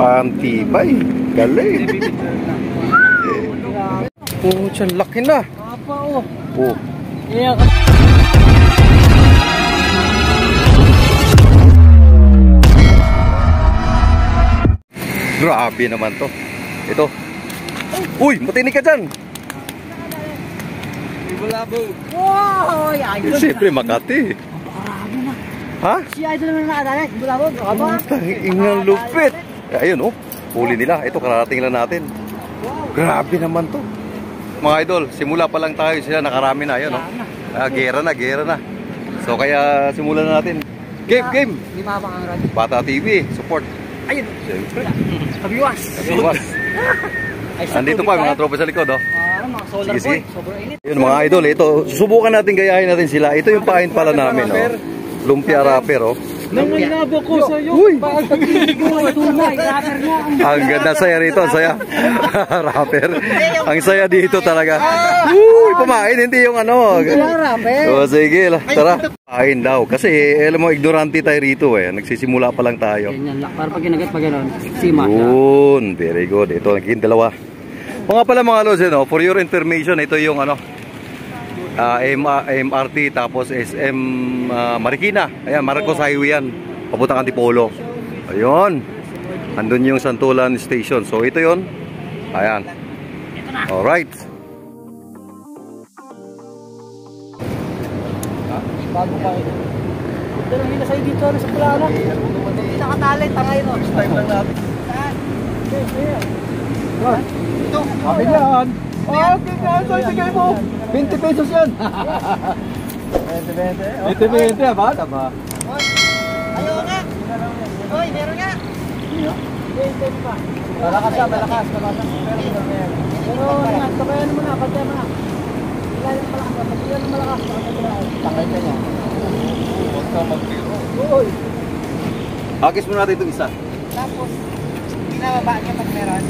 Antibay. Galing. Oh, dyan, laki na. Apa, oh. Oh. Iya. Grabe naman to. Ito. Uy, matinig ka dyan. Ibulabo. Wow, ayun. Siyempre, Makati. Marami na. Ha? Si Idol naman nakadala. Ibulabo. Aba. Ingang lupit. Ayun, oh. Huli nila. Ito, kararating lang natin. Grabe naman to. Mga idol, simula pa lang tayo. Sila nakarami na. Ayun, oh. Gera na. So, kaya simulan na natin. Game. Di ba ang radyo? Bata TV, support. Ayun. Siyempre. Kabiwas. Andito pa, mga tropa sa likod, oh. Mga solar Sige. boy. Sobrang init. Yun, mga idol, ito. Susubukan natin, gayahin natin sila. Ito yung pain pala namin, oh. Lumpia rapper, oh. Nangaynabo ko sa'yo. Uy! Bakit pag-ibig mo ay tunay? Rapper nga ang... Ang ganda, saya rito, ang saya. Rapper. Ang saya dito talaga. Uy, pumain, hindi yung ano. Rapper. O, sige, tara. Pain daw. Kasi, alam mo, ignorante tayo rito, eh. Nagsisimula pa lang tayo. Ganyan lang. Para pag ginagat pa gano'n, sima siya. Yun, very good. Ito, naging dalawa. O nga pala mga lods, no? For your information, ito yung ano, MRT tapos SM Marikina. Ayan, Marcos Highway yan. Papuntang Antipolo. Ayun. Andun yung Santulan Station. So ito yon. Ayan. Alright. Bago pa ito. Pero hindi na sa'yo dito sa plano. Hindi nakatali. Tangay no. Time lang natin. Saan? Ito. Sabi niyan. Okay, sige mo. 20 pesos yan. 20 ba? Tama. Ayaw nga. Hoy, meron nga. Malakas siya, malakas. Pero ingat, kabayan mo na, pagkaya mo na. Ilalim malakas, pagkaya malakas. Takay ka niya. Huwag ka mag-biro. Agis mo natin itong isa. Tapos, pinababa niya pag meron.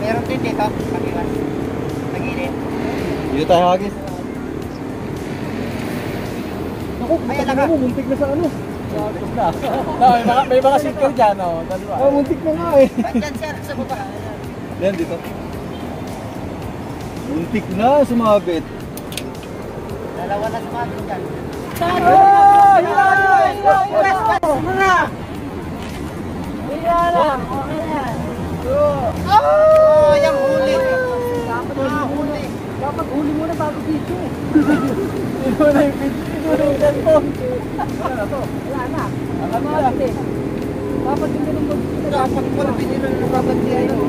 Meron din dito, pag-iwas. Pag-init. Dito tayo agis. Naku, mo, muntik na sa ano. May mga sticker dyan, oh. Muntik na nga eh. Bandyan siya, sa baba. Yan, dito. Muntik na, sumabit. Dalawa na sumabit dyan. Yung huli. Dapat huli muna bago dito. Ito na yung cellphone. Wala na. Alam mo natin. Dapat yung ganun mag-dito. Dapat mo na pinilo ng dapat niya yun.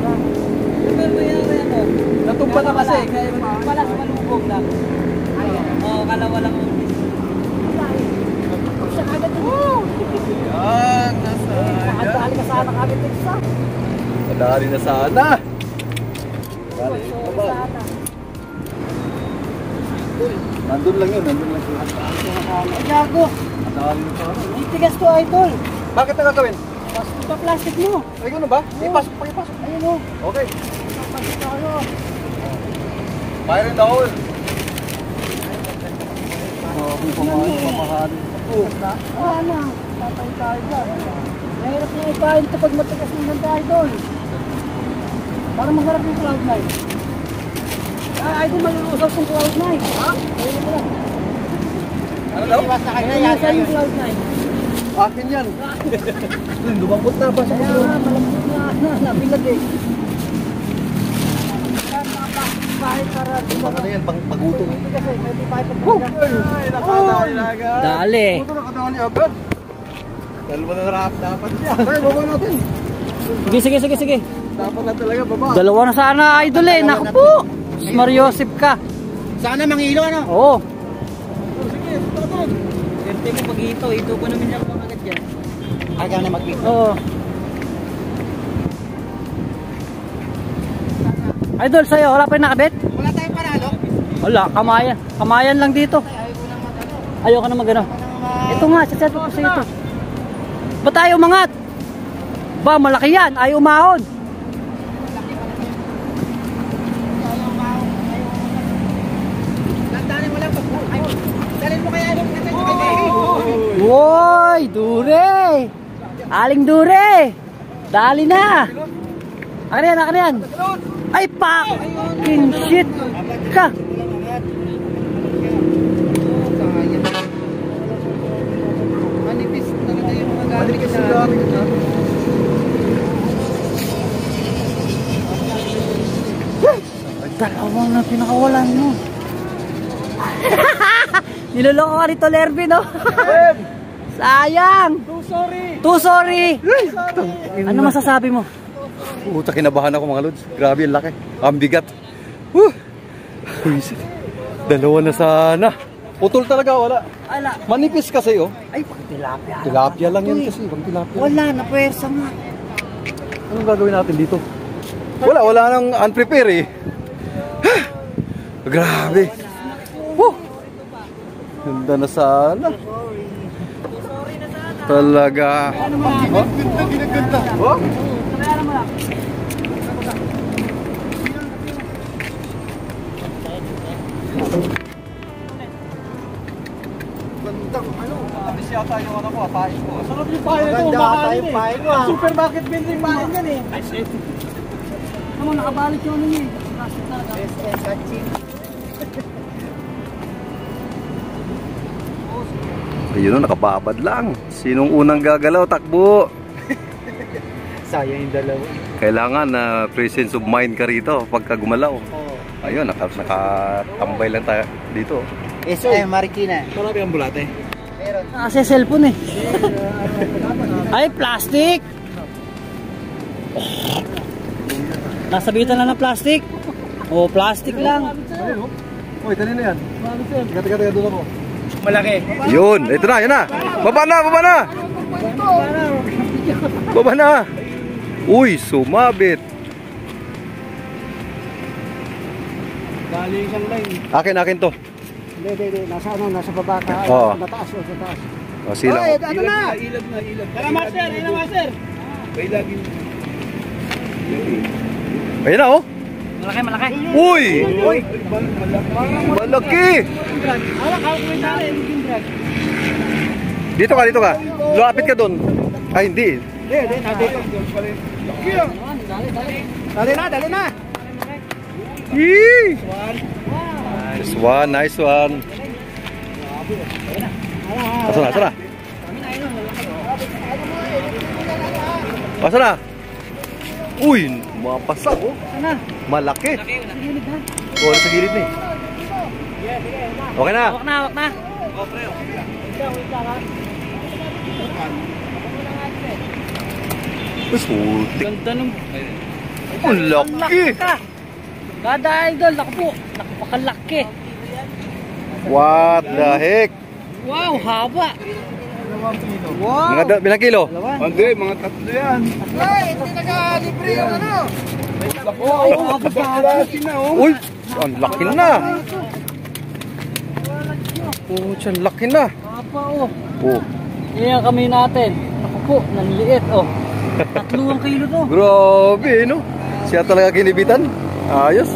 Pero nangyari ako. Natumba na kasi. Wala sa malubog lang. Oo, kalawa lang ang ulis. Wala eh. Siya agad yun. Yan, nasa. Nakadali ka sana kami tiksa. Nadali na sana. Sorry sana. Nandun lang yun. Gago. Nadali na sana. Itigas to, idol. Bakit na gagawin? Pasok pa plastic mo. Ay, gano'n ba? Ipasok. Ayun o. Okay. Pasok tayo. Fire in the hole. Kung pamahalin, pamahalin. Wala na. Tatay tayo dyan. Mahirap na ipahin ito pag matigas naman tayo doon. Para masarap yung Cloud9. Idol, malulusaw yung Cloud9. Ha? Ayun mo lang. Ano daw? Malulusaw yung Cloud9. Akin yan. Lumambot na ba sa Kaya nga, malambot na. Nabilag eh. Ano yan, pag-utong. Kasi may ipahin pag Ay, nakadali na agad. Dali. Ito nakadali agad. Dalawa na rap dapat siya. Ay, baba natin. Sige. Dapat na talaga, baba. Dalawa na sana, idol eh. Naku po. Mariosip ka. Sana mangilo ano? Oo. Sige, tututog. Swerte mo pag ito ko namin yung pangagat dyan. Ayaw na mag-ito. Oo. Idol, sa'yo, wala pa yung nakabit? Wala tayong panalo. Wala, kamayan. Kamayan lang dito. Ayaw ka na mag-ano. Ito nga, sa ko sa ito. Ba't ayaw umangat? Ba, malaki yan. Ayaw umahon. Lantanin mo lang pag dalhin mo kaya yung natin yung kay Woy, dure. Aling dure. Dali na! Akin yan, akin yan! Ay, fucking shit! Ka! Manipis talaga yung mga gamit na. Dalawang na pinakawalan mo. Niloloko ka rito, Lerby, no? Sayang! Too sorry! Ano masasabi mo? Puta, kinabahan ako mga lods. Grabe, ang laki. Ang bigat. Woo! Uisit. Dalawa na sana. Putol talaga, wala. Ala. Manipis kasi, oh. Ay, pag tilapia. Tilapia lang yan kasi. Pag tilapia. Wala, napwersa nga. Anong gagawin natin dito? Wala nang unprepare eh. Grabe. Woo! Ganda na sana. Talaga. Ganda. Oh? Abis yata yung ano ko, pain ko. Sarap yung pain ito, makain eh. Supermarket building pain yan eh. Naman, nakabalik yung ano niya eh. Ayun o, nakababad lang. Sinong unang gagalaw, takbo. Sayang yung dalawa. Kailangan na presence of mind ka rito pagka gumalaw. Ayun, nakatambay lang tayo dito. SM Marikina. Marami ang bulate. Kasi cellphone eh. Ay, plastic! Nasabitan lang ng plastic. O, plastic lang. Uy, kanina yan. Tiga, doon ako. Malaki. Yun, ito na, yun na. Baba na! Baba na! Uy, sumabit. Galing siyang line. Akin to. Hindi. Nasa baba ka. Oo. Mataas o, sa taas. O, sila. Oy, ano na? Ilag na. Tara, master. Ayun na, oh. Malaki. Uy! Malaki! Dito ka. Lapit ka doon. Ay, hindi. Dali na. Yee! Nice one. Asa na? Uy, mapasa oh. Malaki. Oh, sa gilid na eh. Okay na. Hawak na. Putik. Ganda nung... Ang laki. Kada idol, napakalaki. What the heck? Wow, haba. Mga bilang kilo? Hindi, mga 3 yan. Ay, hindi naka-libre yung ano. Uy, ang laki na. Oh, tiyan, laki na. Haba oh. Oh, Iyan kami natin. Ako po, nanliit oh. 3 kilo to. grabe, no? Siya talaga kinibitan. Ayos.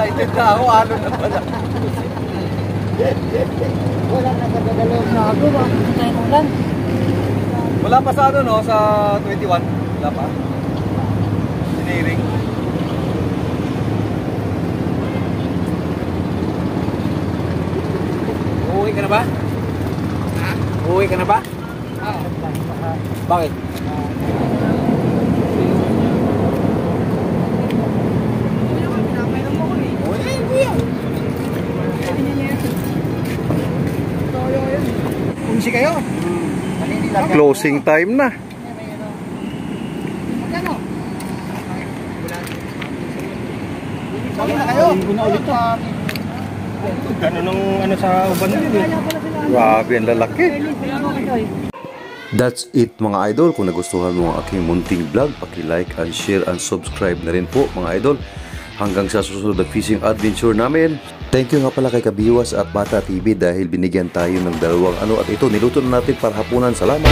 Excited na ako, ano na pala. Wala na kadadalaw na ako ba? Ngayon ulan. Wala pa sa ano no, sa 21. Wala pa. Siniring. Uuwi ka na ba? Uuwi ka na ba? Bakit? Unsi kayo? Closing time na. Magkano? Sabi na kayo? Gano'n nung ano sa uban nila eh. Grabe, ang lalaki. That's it mga idol. Kung nagustuhan mo ang aking munting vlog, paki-like and share and subscribe na rin po mga idol. Hanggang sa susunod na fishing adventure namin. Thank you nga pala kay Kabiwas at Bata TV dahil binigyan tayo ng dalawang at ito niluto na natin para hapunan. Salamat!